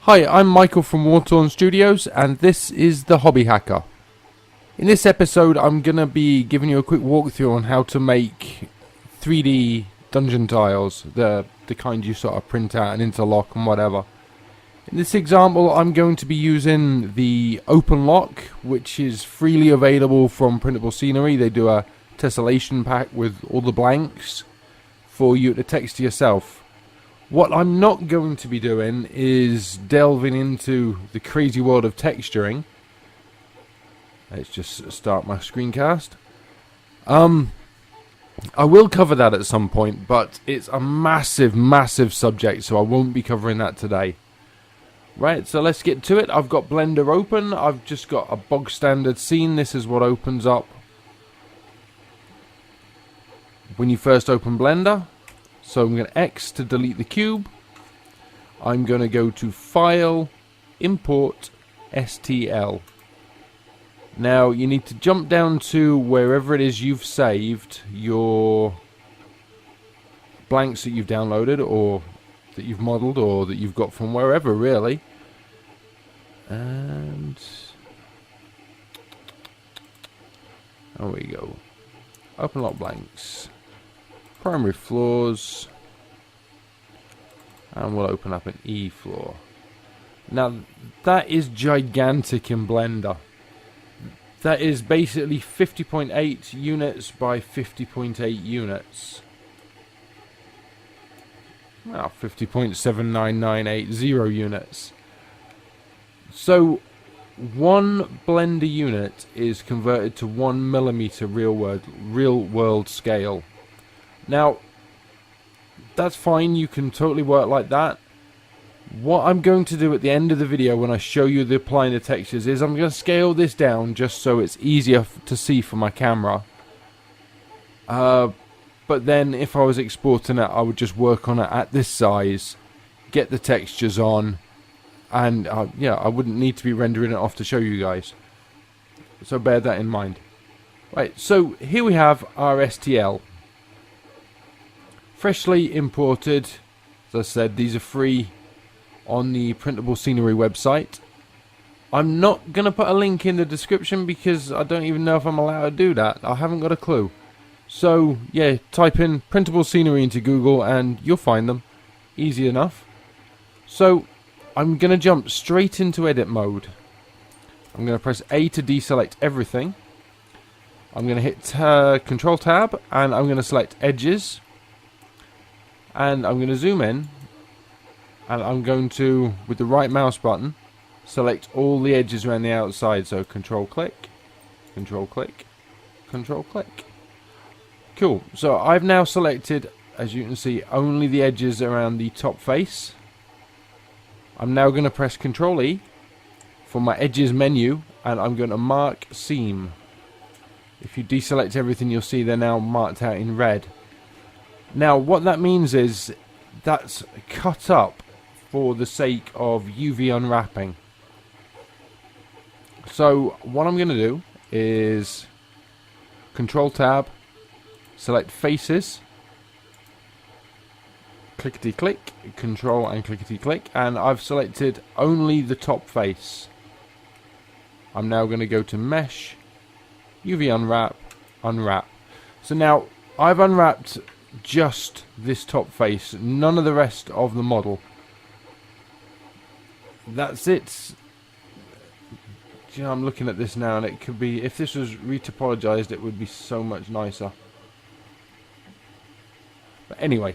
Hi, I'm Michael from Wartorn Studios, and this is The Hobby Hacker. In this episode, I'm going to be giving you a quick walkthrough on how to make 3D dungeon tiles, the kind you sort of print out and interlock and whatever. In this example, I'm going to be using the Open Lock, which is freely available from Printable Scenery. They do a tessellation pack with all the blanks for you to text yourself. What I'm not going to be doing is delving into the crazy world of texturing. Let's just start my screencast. I will cover that at some point, but it's a massive subject, so I won't be covering that today. Right, so let's get to it. I've got Blender open. I've just got a bog standard scene. This is what opens up when you first open Blender. So I'm going to X to delete the cube. I'm going to go to File, Import, STL. Now you need to jump down to wherever it is you've saved your blanks that you've downloaded or that you've modeled or that you've got from wherever really. And there we go. Open lock blanks. Primary floors, and we'll open up an E floor. Now that is gigantic in Blender. That is basically 50.8 units by 50.8 units. Well, 50.79980 units. So one Blender unit is converted to 1mm real world scale. Now, that's fine, you can totally work like that. What I'm going to do at the end of the video when I show you the applying the textures is I'm going to scale this down just so it's easier to see for my camera. But then if I was exporting it, I would just work on it at this size, get the textures on, and yeah, I wouldn't need to be rendering it off to show you guys. So bear that in mind. Right, so here we have our STL. Freshly imported. As I said, these are free on the Printable Scenery website. I'm not going to put a link in the description because I don't even know if I'm allowed to do that. I haven't got a clue. So, yeah, type in Printable Scenery into Google and you'll find them. Easy enough. So, I'm going to jump straight into edit mode. I'm going to press A to deselect everything. I'm going to hit Control Tab and I'm going to select Edges. And I'm going to zoom in, and I'm going to, with the right mouse button, select all the edges around the outside. So Control click, Control click, Control click. Cool. So I've now selected, as you can see, only the edges around the top face. I'm now going to press Control E for my edges menu, and I'm going to mark seam. If you deselect everything, you'll see they're now marked out in red. Now what that means is that's cut up for the sake of UV unwrapping. So what I'm going to do is Control Tab, select Faces, clickety click, Control and clickety click, and I've selected only the top face. I'm now going to go to Mesh, UV unwrap, unwrap. So now I've unwrapped just this top face, none of the rest of the model. That's it. You know, I'm looking at this now and it could be, if this was retopologized, it would be so much nicer. But anyway,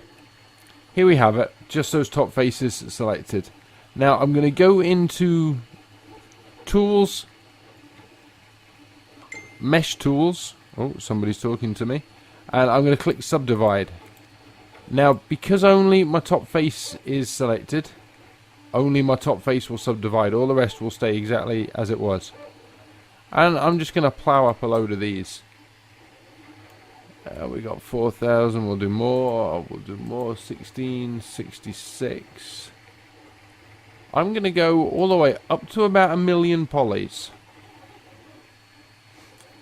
here we have it, just those top faces selected. Now I'm going to go into Tools, Mesh Tools. Oh, somebody's talking to me. And I'm going to click Subdivide. Now, because only my top face is selected, only my top face will subdivide. All the rest will stay exactly as it was. And I'm just going to plow up a load of these. We got 4,000. We'll do more. We'll do more. 1666. I'm going to go all the way up to about 1,000,000 polys.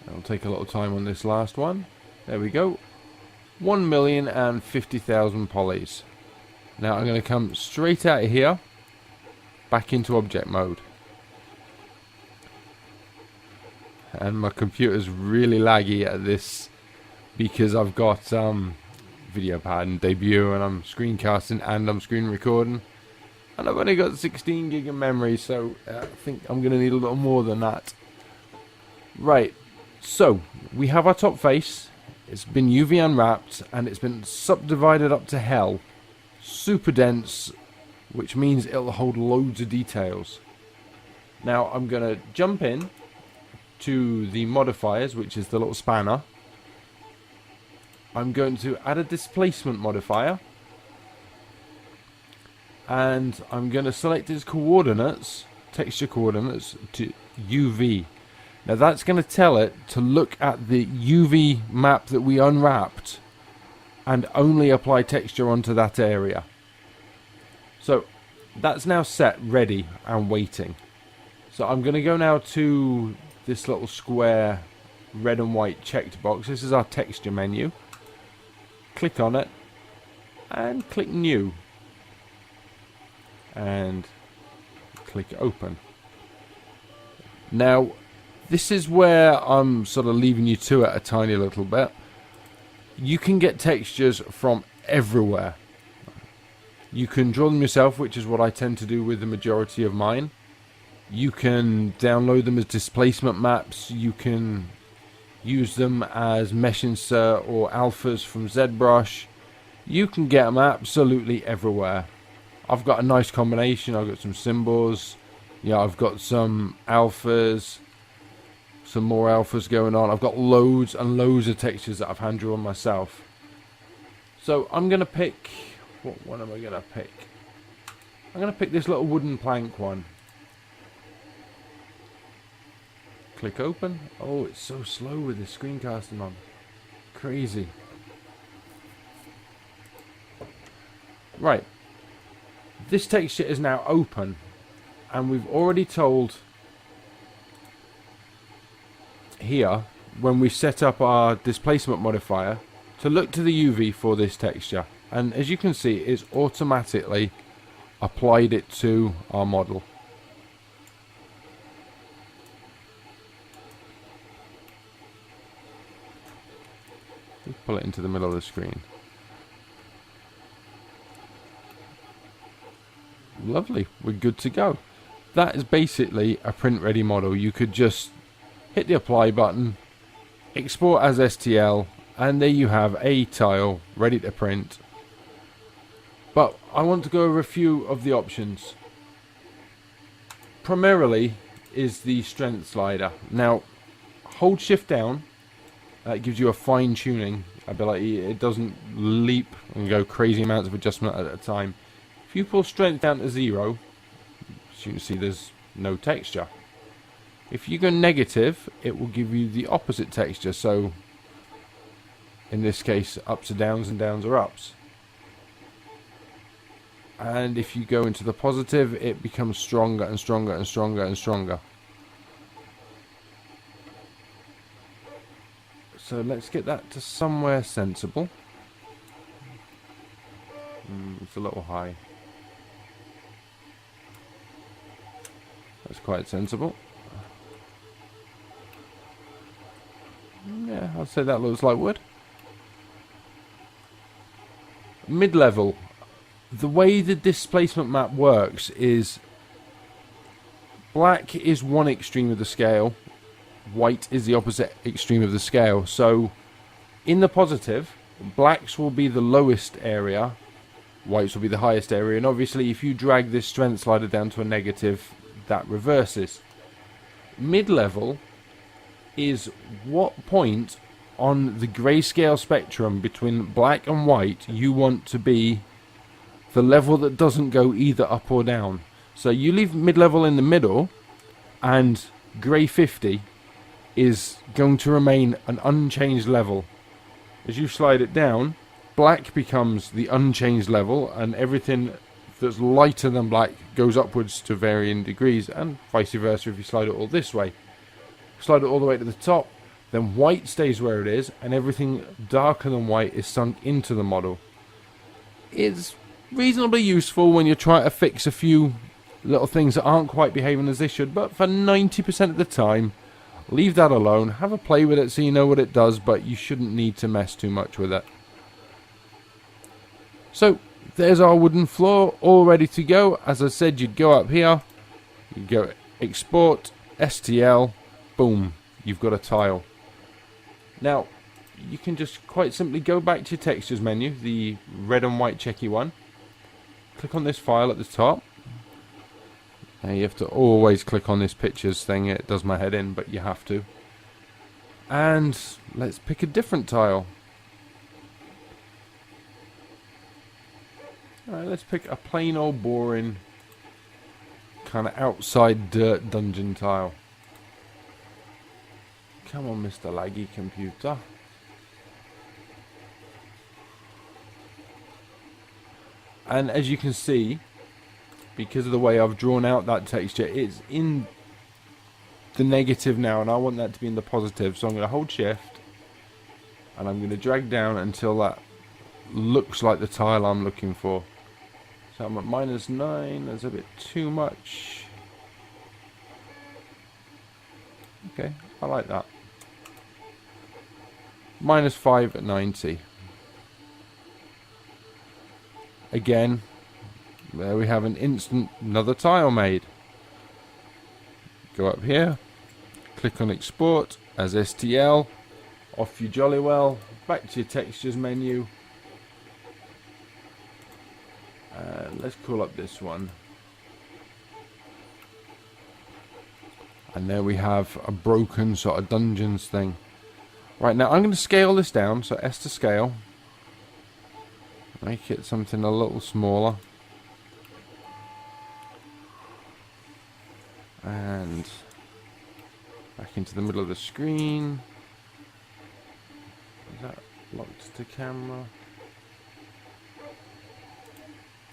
I'll take a little time on this last one. There we go. 1,050,000 polys. Now I'm going to come straight out of here back into object mode. And my computer's really laggy at this because I've got video pad and debut, and I'm screencasting and I'm screen recording, and I've only got 16 gig of memory, so I think I'm going to need a little more than that. Right, so we have our top face. It's been UV unwrapped and it's been subdivided up to hell. Super dense, which means it'll hold loads of details. Now I'm going to jump in to the modifiers, which is the little spanner. I'm going to add a displacement modifier, and I'm going to select its coordinates, texture coordinates, to UV. Now that's going to tell it to look at the UV map that we unwrapped and only apply texture onto that area. So that's now set, ready and waiting. So I'm going to go now to this little square red and white checked box. This is our texture menu. Click on it and click new and click open. Now this is where I'm sort of leaving you to it a tiny little bit. You can get textures from everywhere. You can draw them yourself, which is what I tend to do with the majority of mine. You can download them as displacement maps. You can use them as mesh insert or alphas from ZBrush. You can get them absolutely everywhere. I've got a nice combination. I've got some symbols. Yeah, I've got some alphas. Some more alphas going on. I've got loads and loads of textures that I've hand drawn myself. So I'm going to pick... what one am I going to pick? I'm going to pick this little wooden plank one. Click open. Oh, it's so slow with the screencasting on. Crazy. Right. This texture is now open. And we've already told... here, when we set up our displacement modifier, to look to the UV for this texture, and as you can see, it's automatically applied it to our model. Let's pull it into the middle of the screen. Lovely, we're good to go. That is basically a print ready model. You could just hit the apply button, export as STL, and there you have a tile ready to print. But I want to go over a few of the options. Primarily is the strength slider. Now, hold shift down. That gives you a fine tuning ability. It doesn't leap and go crazy amounts of adjustment at a time. If you pull strength down to 0, as you can see, there's no texture. If you go negative, it will give you the opposite texture. So, in this case, ups are downs and downs are ups. And if you go into the positive, it becomes stronger and stronger and stronger and stronger. So let's get that to somewhere sensible. It's a little high. That's quite sensible. Yeah, I'd say that looks like wood. Mid-level. The way the displacement map works is black is one extreme of the scale, white is the opposite extreme of the scale. So in the positive, blacks will be the lowest area, whites will be the highest area, and obviously if you drag this strength slider down to a negative, that reverses. Mid-level is what point on the grayscale spectrum between black and white you want to be the level that doesn't go either up or down. So you leave mid-level in the middle, and grey 50 is going to remain an unchanged level. As you slide it down, black becomes the unchanged level, and everything that's lighter than black goes upwards to varying degrees, and vice versa if you slide it all this way. Slide it all the way to the top, then white stays where it is, and everything darker than white is sunk into the model. It's reasonably useful when you're trying to fix a few little things that aren't quite behaving as they should, but for 90% of the time, leave that alone. Have a play with it so you know what it does, but you shouldn't need to mess too much with it. So, there's our wooden floor, all ready to go. As I said, you'd go up here, you'd go export, STL, boom, you've got a tile. Now, you can just quite simply go back to your textures menu, the red and white checky one. Click on this file at the top. Now you have to always click on this pictures thing, it does my head in, but you have to. And let's pick a different tile. Alright, let's pick a plain old boring kind of outside dirt dungeon tile. Come on, Mr. Laggy computer. And as you can see, because of the way I've drawn out that texture, it's in the negative now, and I want that to be in the positive. So I'm going to hold shift, and I'm going to drag down until that looks like the tile I'm looking for. So I'm at -9, that's a bit too much. Okay, I like that. -5 at 90. Again, there we have another tile made. Go up here, click on export as STL, off you jolly well, back to your textures menu. Let's call up this one. And there we have a broken sort of dungeons thing. Right, now I'm going to scale this down, so S to scale. Make it something a little smaller. And back into the middle of the screen. Is that locked to camera?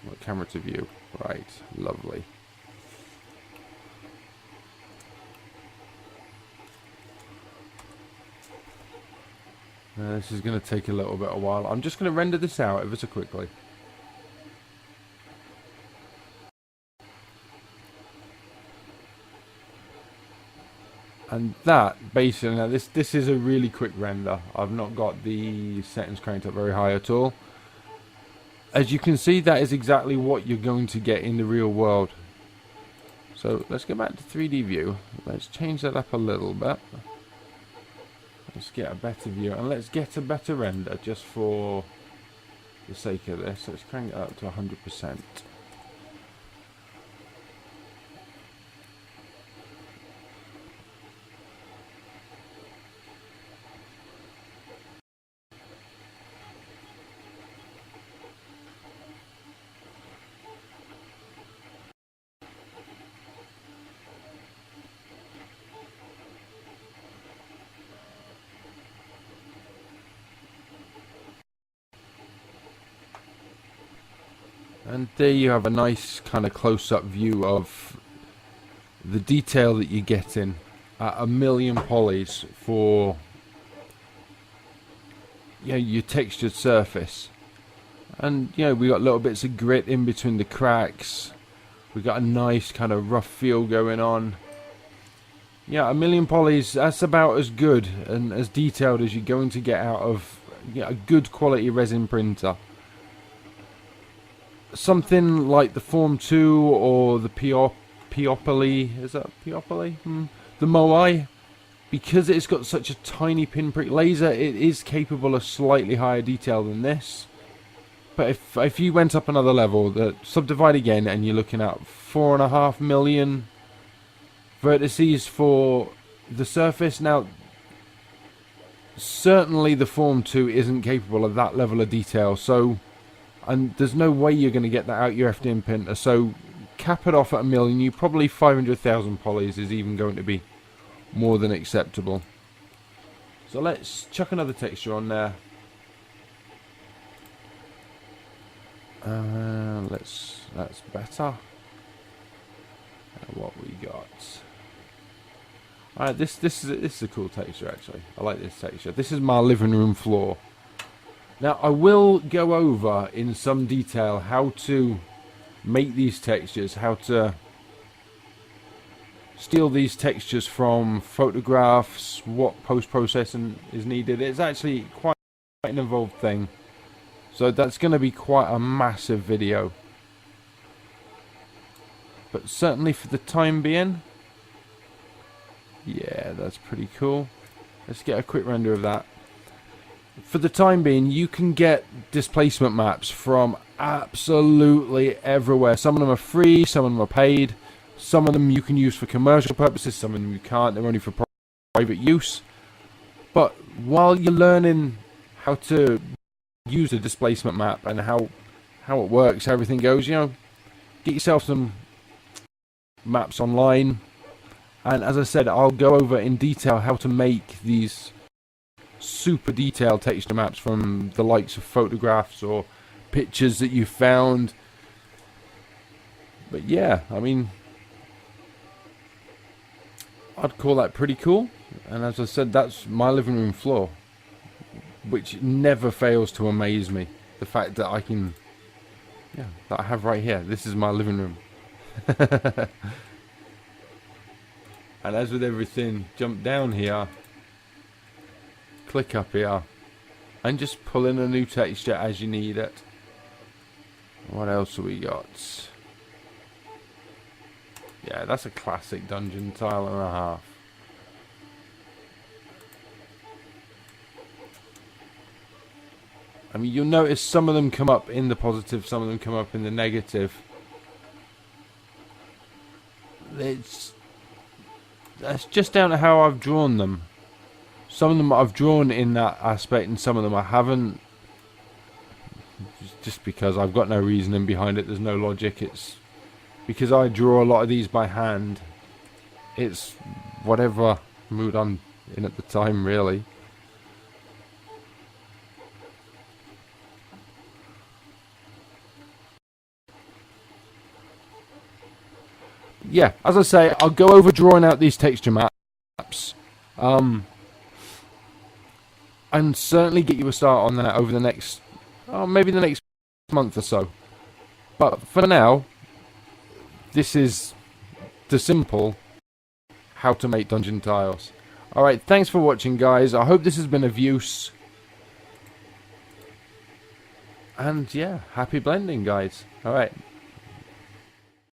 What camera to view? Right, lovely. This is going to take a little bit of while. I'm just going to render this out ever so quickly. And that, basically, now this is a really quick render. I've not got the settings cranked up very high at all. As you can see, that is exactly what you're going to get in the real world. So let's go back to 3D view. Let's change that up a little bit. Let's get a better view, and let's get a better render just for the sake of this. Let's crank it up to 100%. And there you have a nice kind of close-up view of the detail that you're getting at 1,000,000 polys for your textured surface. And we got little bits of grit in between the cracks. We got a nice kind of rough feel going on. Yeah, 1,000,000 polys, that's about as good and as detailed as you're going to get out of a good quality resin printer. Something like the Form 2 or the Peopoly, is that Peopoly? The Moai, because it's got such a tiny pinprick laser, it is capable of slightly higher detail than this. But if you went up another level, subdivide again, and you're looking at 4.5 million vertices for the surface. Now, certainly the Form 2 isn't capable of that level of detail, so... And there's no way you're going to get that out your FDM printer, so cap it off at 1,000,000. You probably 500,000 polys is even going to be more than acceptable. So let's chuck another texture on there. That's better. What we got? Alright, this is a cool texture actually. I like this texture. This is my living room floor. Now, I will go over in some detail how to make these textures, how to steal these textures from photographs, what post-processing is needed. It's actually quite an involved thing. So that's going to be quite a massive video. But certainly for the time being, yeah, that's pretty cool. Let's get a quick render of that. For the time being, you can get displacement maps from absolutely everywhere. Some of them are free, some of them are paid. Some of them you can use for commercial purposes, some of them you can't. They're only for private use. But while you're learning how to use a displacement map and how it works, how everything goes, you know, get yourself some maps online. And as I said, I'll go over in detail how to make these super detailed texture maps from the likes of photographs or pictures that you found. But yeah, I mean, I'd call that pretty cool. And as I said, that's my living room floor, which never fails to amaze me. The fact that I can, yeah, that I have right here. This is my living room. And as with everything, jump down here, click up here, and just pull in a new texture as you need it. What else have we got? Yeah, that's a classic dungeon tile and a half. I mean, you'll notice some of them come up in the positive, some of them come up in the negative. That's just down to how I've drawn them. Some of them I've drawn in that aspect and some of them I haven't. Just because I've got no reasoning behind it, there's no logic. It's because I draw a lot of these by hand. It's whatever mood I'm in at the time, really. Yeah, as I say, I'll go over drawing out these texture maps. And certainly get you a start on that over the next, maybe the next month or so. But for now, this is the simple how to make dungeon tiles. Alright, thanks for watching, guys. I hope this has been of use. And yeah, happy blending, guys. Alright.